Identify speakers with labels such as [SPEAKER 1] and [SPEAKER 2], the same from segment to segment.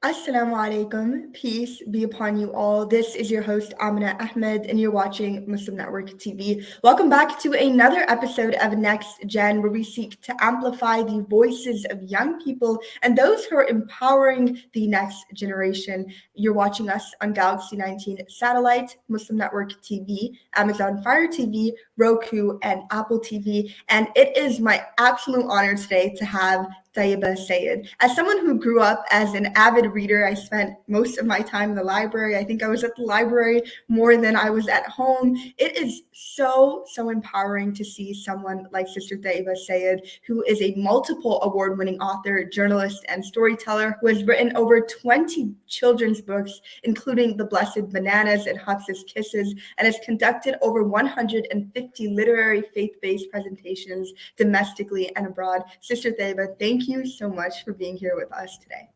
[SPEAKER 1] Assalamu alaikum. Peace be upon you all. This is your host, Aminah Ahmed, and you're watching Muslim Network TV. Welcome back to another episode of NextGen, where we seek to amplify the voices of young people and those who are empowering the next generation. You're watching us on Galaxy 19 Satellite, Muslim Network TV, Amazon Fire TV, Roku, and Apple TV. And it is my absolute honor today to have Tayyaba Syed. As someone who grew up as an avid reader, I spent most of my time in the library. I think I was at the library more than I was at home. It is so empowering to see someone like Sister Tayyaba Syed, who is a multiple award-winning author, journalist, and storyteller who has written over 20 children's books, including The Blessed Bananas and Hafsa's Kisses, and has conducted over 150 literary faith-based presentations domestically and abroad. Sister Tayyaba, thank you so much for being here with us today.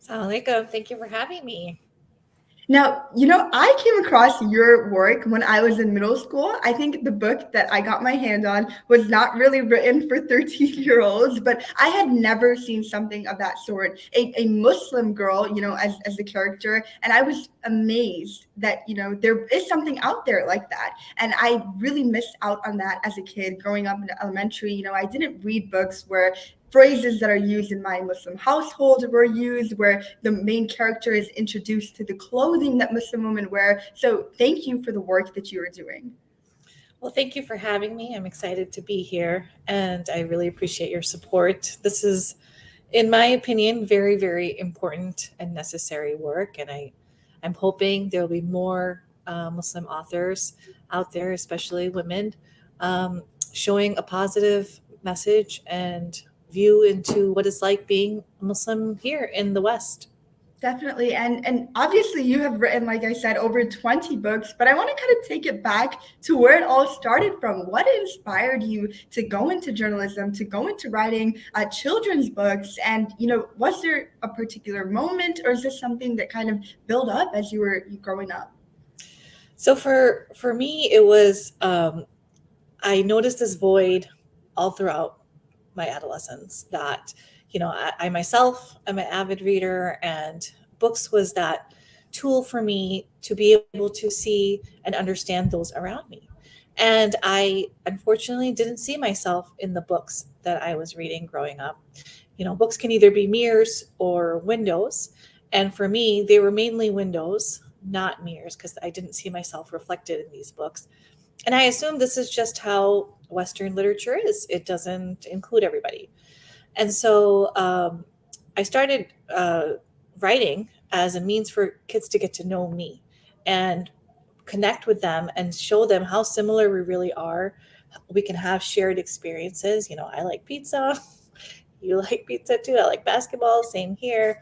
[SPEAKER 2] Assalamu alaikum. Thank you for having me.
[SPEAKER 1] Now, I came across your work when I was in middle school. I think the book that I got my hand on was not really written for 13-year-olds, but I had never seen something of that sort. A Muslim girl, as the character, and I was amazed that, there is something out there like that. And I really missed out on that as a kid growing up in elementary. I didn't read books where phrases that are used in my Muslim household were used, where the main character is introduced to the clothing that Muslim women wear. So thank you for the work that you are doing.
[SPEAKER 2] Well, thank you for having me. I'm excited to be here, and I really appreciate your support. This is, in my opinion, very, very important and necessary work, and I'm hoping there will be more Muslim authors out there, especially women, showing a positive message and view into what it's like being Muslim here in the West.
[SPEAKER 1] Definitely. And obviously you have written, like I said, over 20 books, but I want to kind of take it back to where it all started from. What inspired you to go into journalism, to go into writing children's books? And, was there a particular moment, or is this something that kind of built up as you were growing up?
[SPEAKER 2] So for me, it was, I noticed this void all throughout my adolescence that, I myself am an avid reader, and books was that tool for me to be able to see and understand those around me. And I unfortunately didn't see myself in the books that I was reading growing up. Books can either be mirrors or windows. And for me, they were mainly windows, not mirrors, because I didn't see myself reflected in these books. And I assume this is just how Western literature is. It doesn't include everybody. And so I started writing as a means for kids to get to know me and connect with them and show them how similar we really are. We can have shared experiences. I like pizza. You like pizza too. I like basketball. Same here.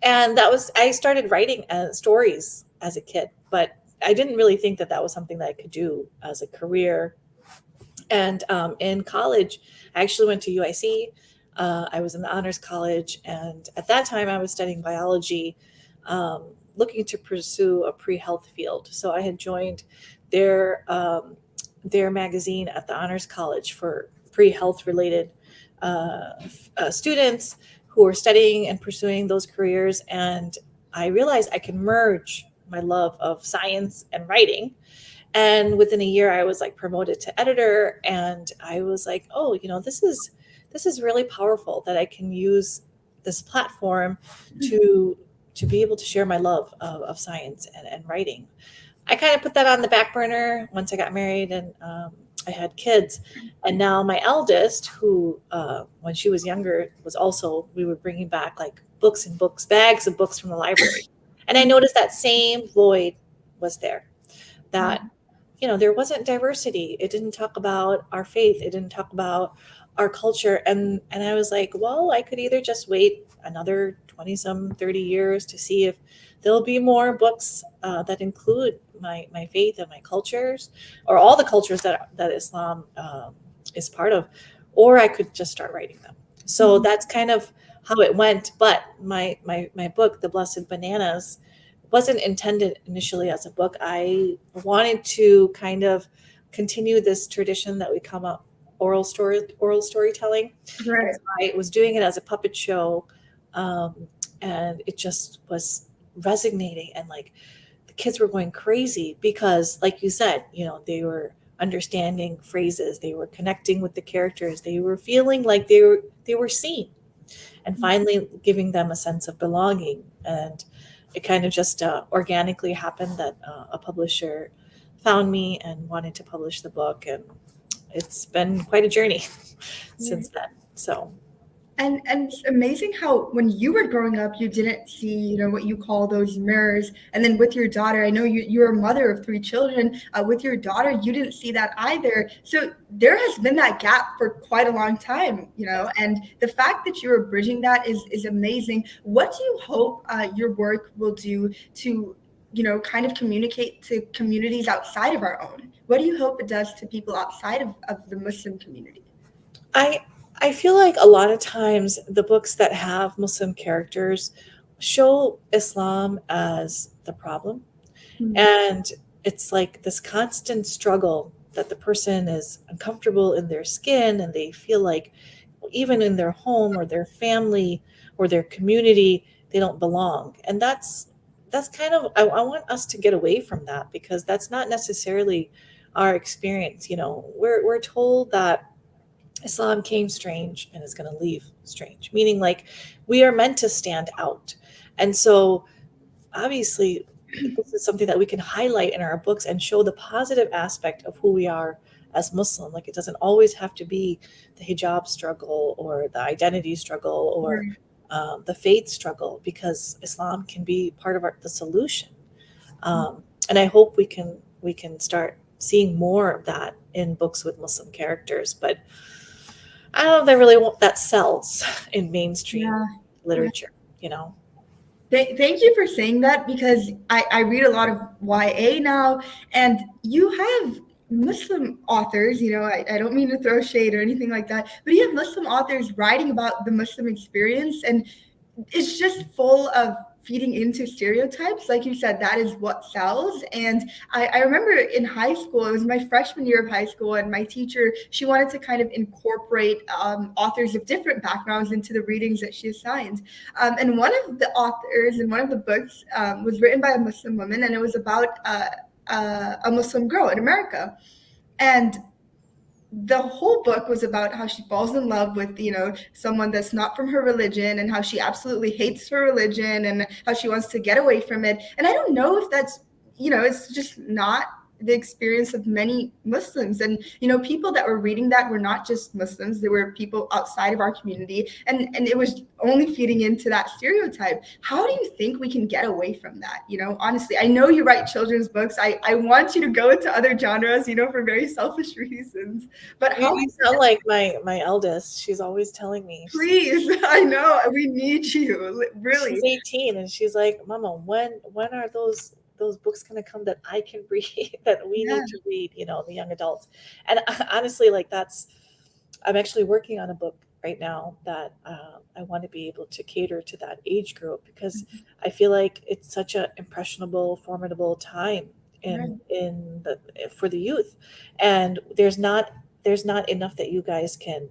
[SPEAKER 2] And I started writing stories as a kid, but I didn't really think that was something that I could do as a career. And in college, I actually went to UIC. I was in the honors college, and at that time I was studying biology, looking to pursue a pre-health field. So I had joined their magazine at the honors college for pre-health related students who were studying and pursuing those careers. And I realized I can merge my love of science and writing. And within a year, I was promoted to editor, and I was like, oh, this is really powerful that I can use this platform to be able to share my love of science and writing. I kind of put that on the back burner once I got married and I had kids. And now my eldest, who when she was younger, we were bringing back books and books, bags of books from the library. And I noticed that same void was there, that, there wasn't diversity. It didn't talk about our faith. It didn't talk about our culture. And I was like, well, I could either just wait another 30 years to see if there'll be more books that include my faith and my cultures, or all the cultures that Islam is part of, or I could just start writing them. So that's kind of how it went. But my book, The Blessed Bananas, wasn't intended initially as a book. I wanted to kind of continue this tradition that we come up oral storytelling.
[SPEAKER 1] Right.
[SPEAKER 2] So I was doing it as a puppet show and it just was resonating, and like the kids were going crazy because, like you said, they were understanding phrases, they were connecting with the characters, they were feeling like they were seen, and finally giving them a sense of belonging. And it kind of just organically happened that a publisher found me and wanted to publish the book, and it's been quite a journey since then. So
[SPEAKER 1] And it's amazing how when you were growing up, you didn't see, what you call those mirrors. And then with your daughter, I know you're a mother of three children. With your daughter, you didn't see that either. So there has been that gap for quite a long time, and the fact that you're bridging that is amazing. What do you hope your work will do to, kind of communicate to communities outside of our own? What do you hope it does to people outside of the Muslim community?
[SPEAKER 2] I I feel like a lot of times the books that have Muslim characters show Islam as the problem.
[SPEAKER 1] Mm.
[SPEAKER 2] And it's like this constant struggle that the person is uncomfortable in their skin, and they feel like even in their home or their family or their community, they don't belong. And that's kind of, I want us to get away from that, because that's not necessarily our experience. We're told that Islam came strange and is going to leave strange, meaning like we are meant to stand out. And so obviously this is something that we can highlight in our books and show the positive aspect of who we are as Muslim. Like it doesn't always have to be the hijab struggle or the identity struggle or
[SPEAKER 1] Right.
[SPEAKER 2] the faith struggle, because Islam can be part of the solution. And I hope we can start seeing more of that in books with Muslim characters. But I don't know if that really that sells in mainstream
[SPEAKER 1] Yeah.
[SPEAKER 2] literature, you know.
[SPEAKER 1] Thank you for saying that, because I read a lot of YA now, and you have Muslim authors, I don't mean to throw shade or anything like that, but you have Muslim authors writing about the Muslim experience, and it's just full of feeding into stereotypes. Like you said, that is what sells. And I remember in high school, it was my freshman year of high school, and my teacher, she wanted to kind of incorporate authors of different backgrounds into the readings that she assigned. And one of the authors in one of the books was written by a Muslim woman, and it was about a Muslim girl in America. And the whole book was about how she falls in love with someone that's not from her religion, and how she absolutely hates her religion, and how she wants to get away from it. And I don't know if that's, it's just not the experience of many Muslims. And people that were reading that were not just Muslims, there were people outside of our community, and it was only feeding into that stereotype. How do you think we can get away from that? Honestly, I know you write children's books. I want you to go into other genres, for very selfish reasons. But
[SPEAKER 2] You,
[SPEAKER 1] how,
[SPEAKER 2] you sound like my eldest. She's always telling me.
[SPEAKER 1] please, I know we need you,
[SPEAKER 2] She's
[SPEAKER 1] really.
[SPEAKER 2] 18 and she's like, "Mama, when are those books going to come that I can read, that we
[SPEAKER 1] Yeah.
[SPEAKER 2] need to read, the young adults?" And honestly, like I'm actually working on a book right now that I want to be able to cater to that age group, because I feel like it's such a impressionable, formidable time
[SPEAKER 1] Right.
[SPEAKER 2] in the for the youth, and there's not enough that you guys can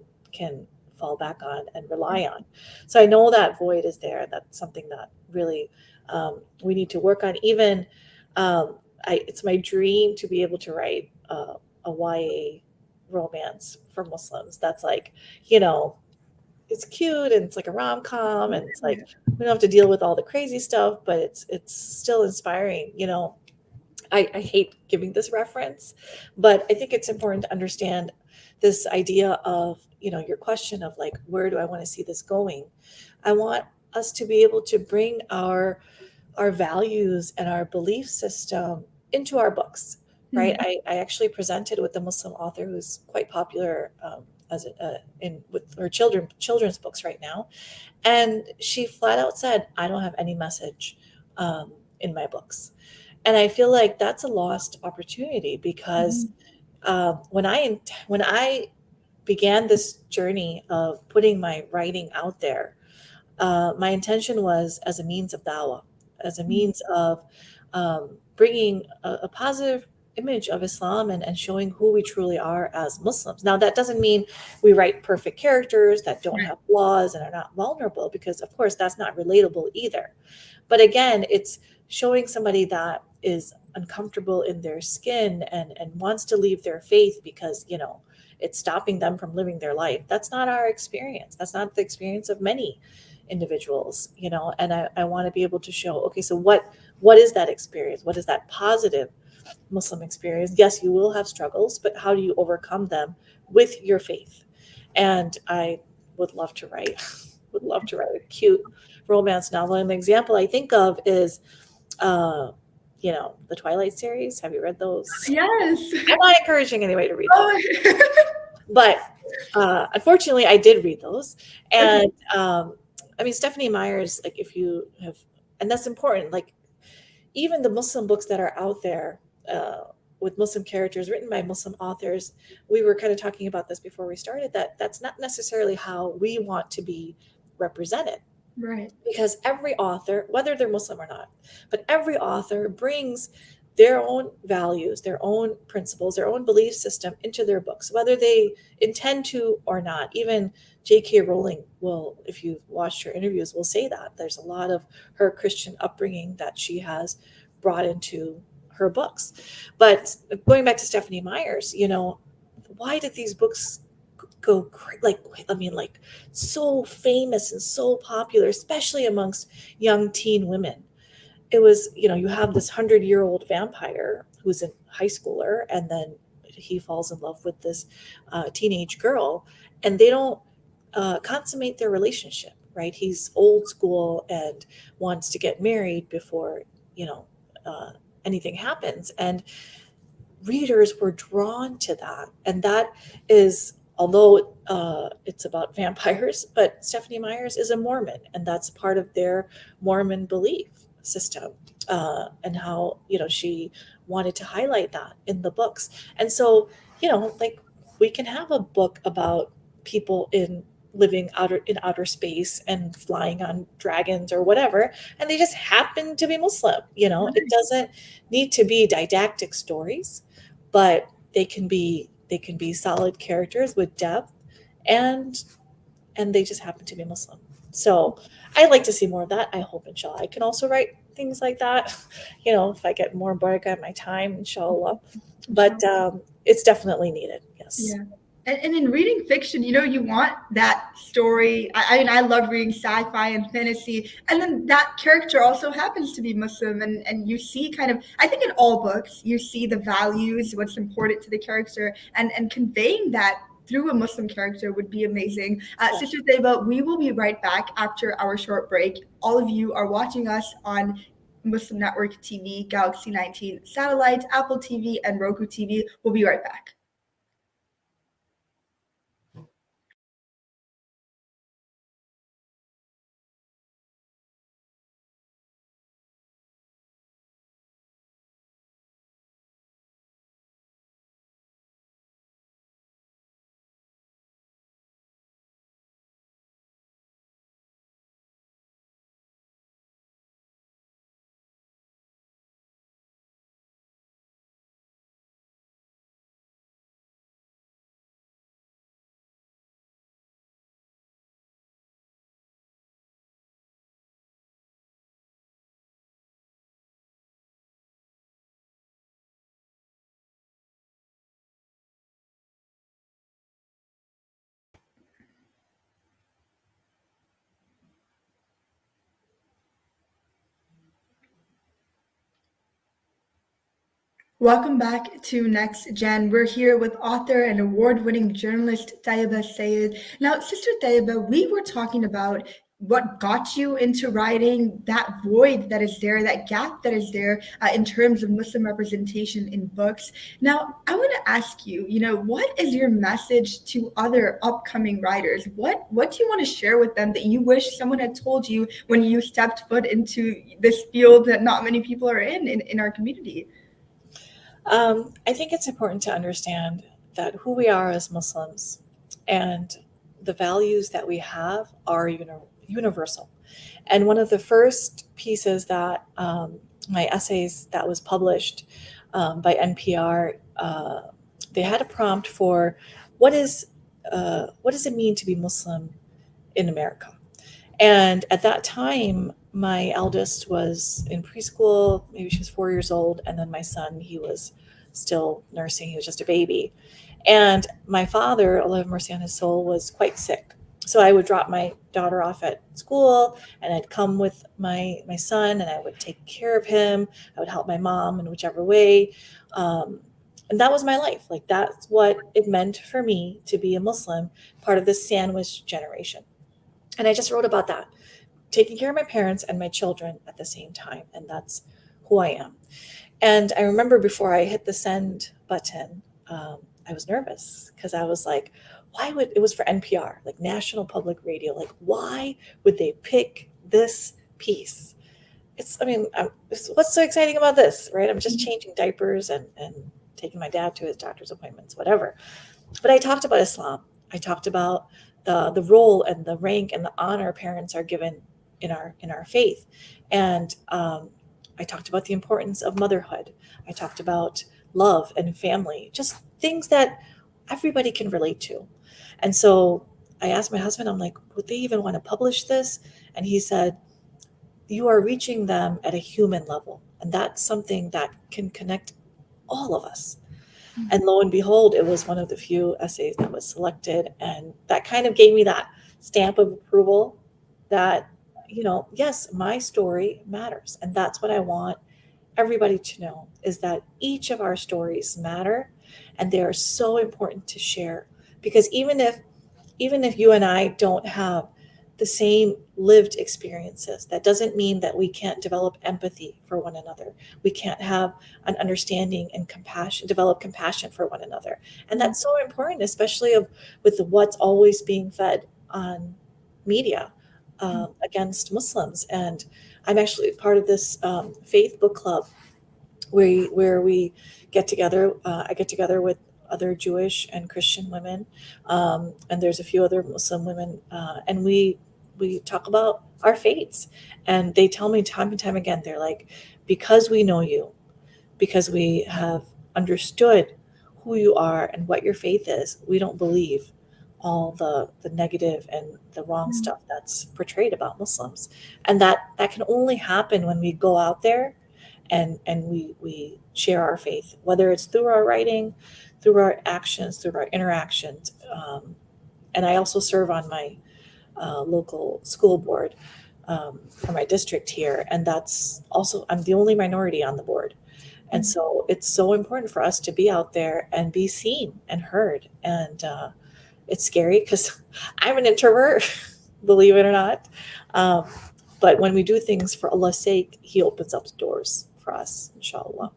[SPEAKER 2] fall back on and rely on. So I know that void is there. That's something that really we need to work on. Even it's my dream to be able to write a YA romance for Muslims. That's like, it's cute and it's like a rom com, and it's like we don't have to deal with all the crazy stuff, but it's still inspiring. I hate giving this reference, but I think it's important to understand this idea of, your question of like, where do I want to see this going? I want us to be able to bring our values and our belief system into our books, right?
[SPEAKER 1] Mhm.
[SPEAKER 2] I actually presented with a Muslim author who's quite popular as in with her children's books right now, and she flat out said, "I don't have any message in my books." And I feel like that's a lost opportunity, because
[SPEAKER 1] Mhm.
[SPEAKER 2] when I began this journey of putting my writing out there, my intention was as a means of dawah, as a means of bringing a positive image of Islam and showing who we truly are as Muslims. Now, that doesn't mean we write perfect characters that don't have flaws and are not vulnerable, because of course that's not relatable either. But again, it's showing somebody that is uncomfortable in their skin and wants to leave their faith because, it's stopping them from living their life. That's not our experience. That's not the experience of many individuals, and I want to be able to show, okay, so what is that experience? What is that positive Muslim experience? Yes, you will have struggles, but how do you overcome them with your faith? And I would love to write, would love to write a cute romance novel. And the example I think of is, the Twilight series. Have you read those?
[SPEAKER 1] Yes.
[SPEAKER 2] I'm not encouraging anybody to read those,
[SPEAKER 1] Oh.
[SPEAKER 2] but unfortunately, I did read those. And I mean, Stephanie Meyer's, like, if you have, and that's important, like, even the Muslim books that are out there with Muslim characters written by Muslim authors, we were kind of talking about this before we started, that's not necessarily how we want to be represented.
[SPEAKER 1] Right.
[SPEAKER 2] Because every author, whether they're Muslim or not, but every author brings their own values, their own principles, their own belief system into their books, whether they intend to or not. Even J.K. Rowling will, if you've watched her interviews, will say that there's a lot of her Christian upbringing that she has brought into her books. But going back to Stephanie Meyer's, why did these books go like so famous and so popular, especially amongst young teen women? It was, you have this 100-year-old vampire who's a high schooler, and then he falls in love with this teenage girl, and they don't consummate their relationship, right? He's old school and wants to get married before, anything happens. And readers were drawn to that. And that is, although it's about vampires, but Stephanie Meyer's is a Mormon, and that's part of their Mormon belief system, and how, she wanted to highlight that in the books. And so, like, we can have a book about people living in outer space and flying on dragons or whatever, and they just happen to be Muslim. It doesn't need to be didactic stories, but they can be solid characters with depth, and they just happen to be Muslim. So I'd like to see more of that. I hope, inshallah, I can also write things like that, if I get more barakah in my time, inshallah. But it's definitely needed. Yes.
[SPEAKER 1] Yeah. And in reading fiction, you want that story. I mean, I love reading sci-fi and fantasy. And then that character also happens to be Muslim. And you see kind of, I think in all books, you see the values, what's important to the character, and conveying that through a Muslim character would be amazing. Sister Tayyaba, we will be right back after our short break. All of you are watching us on Muslim Network TV, Galaxy 19 satellite, Apple TV, and Roku TV. We'll be right back. Welcome back to Next Gen. We're here with author and award-winning journalist Tayyaba Syed. Now, Sister Tayyaba, we were talking about what got you into writing, that void that is there, that gap that is there in terms of Muslim representation in books. Now, I want to ask you, what is your message to other upcoming writers? What do you want to share with them that you wish someone had told you when you stepped foot into this field that not many people are in our community?
[SPEAKER 2] I think it's important to understand that who we are as Muslims and the values that we have are universal. And one of the first pieces that my essays that was published by NPR. They had a prompt for what does it mean to be Muslim in America? And at that time, my eldest was in preschool, maybe she was 4 years old. And then my son, he was still nursing, he was just a baby. And my father, Allah have mercy on his soul, was quite sick. So I would drop my daughter off at school and I'd come with my son and I would take care of him. I would help my mom in whichever way. And that was my life. Like that's what it meant for me to be a Muslim, part of this sandwich generation. And I just wrote about that, taking care of my parents and my children at the same time. And that's who I am. And I remember before I hit the send button, I was nervous because I was like, it was for NPR, like National Public Radio, like, why would they pick this piece? What's so exciting about this, right? I'm just changing diapers and taking my dad to his doctor's appointments, whatever. But I talked about Islam. I talked about the role and the rank and the honor parents are given in our faith. And I talked about the importance of motherhood. I talked about love and family, just things that everybody can relate to. And so I asked my husband, I'm like, would they even want to publish this? And he said, you are reaching them at a human level. And that's something that can connect all of us. And lo and behold, it was one of the few essays that was selected. And that kind of gave me that stamp of approval that, yes, my story matters. And that's what I want everybody to know, is that each of our stories matter and they are so important to share. Because even if you and I don't have the same lived experiences, that doesn't mean that we can't develop empathy for one another. We can't have an understanding and develop compassion for one another. And that's so important, especially with what's always being fed on media against Muslims. And I'm actually part of this faith book club where we get together. I get together with other Jewish and Christian women, and there's a few other Muslim women, and we talk about our faiths. And they tell me time and time again, they're like, because we know you, because we have understood who you are and what your faith is, we don't believe all the negative and the wrong stuff that's portrayed about Muslims. And that can only happen when we go out there and we share our faith, whether it's through our writing, through our actions, through our interactions. And I also serve on my local school board for my district here. And that's also, I'm the only minority on the board. And so it's so important for us to be out there and be seen and heard. And it's scary because I'm an introvert, believe it or not. But when we do things for Allah's sake, He opens up doors for us, inshallah.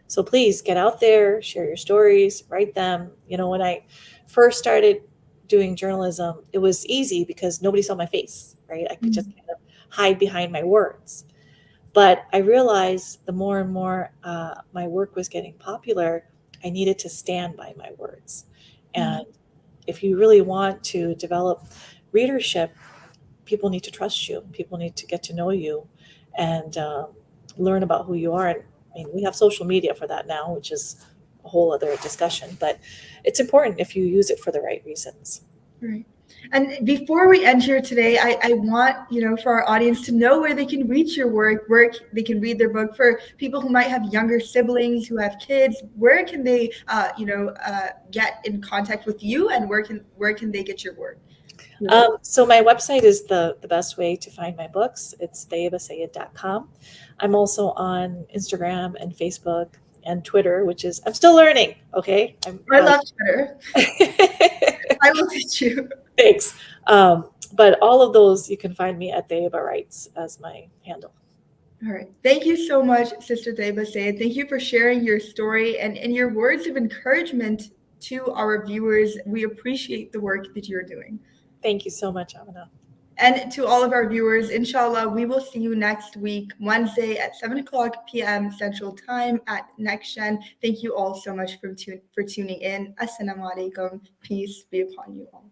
[SPEAKER 2] So please get out there, share your stories, write them. When I first started doing journalism, it was easy because nobody saw my face, right? I could just kind of hide behind my words. But I realized the more and more my work was getting popular, I needed to stand by my words. And if you really want to develop readership, people need to trust you. People need to get to know you and learn about who you are. And we have social media for that now, which is a whole other discussion. But it's important if you use it for the right reasons.
[SPEAKER 1] Right. And before we end here today, I want, for our audience to know where they can reach your work, they can read their book. For people who might have younger siblings, who have kids, where can they, get in contact with you, and where can they get your work?
[SPEAKER 2] So my website is the best way to find my books. It's tayyabasyed.com. I'm also on Instagram and Facebook and Twitter, which is, I'm still learning. Okay.
[SPEAKER 1] I love Twitter. I will teach you.
[SPEAKER 2] Thanks. But all of those, you can find me at Tayyaba Writes as my handle.
[SPEAKER 1] All right. Thank you so much, Sister Tayyaba Syed. Thank you for sharing your story and your words of encouragement to our viewers. We appreciate the work that you're doing.
[SPEAKER 2] Thank you so much, Aminah.
[SPEAKER 1] And to all of our viewers, inshallah, we will see you next week, Wednesday at 7:00 p.m. Central Time at NextGen. Thank you all so much for tuning in. Assalamu alaikum. Peace be upon you all.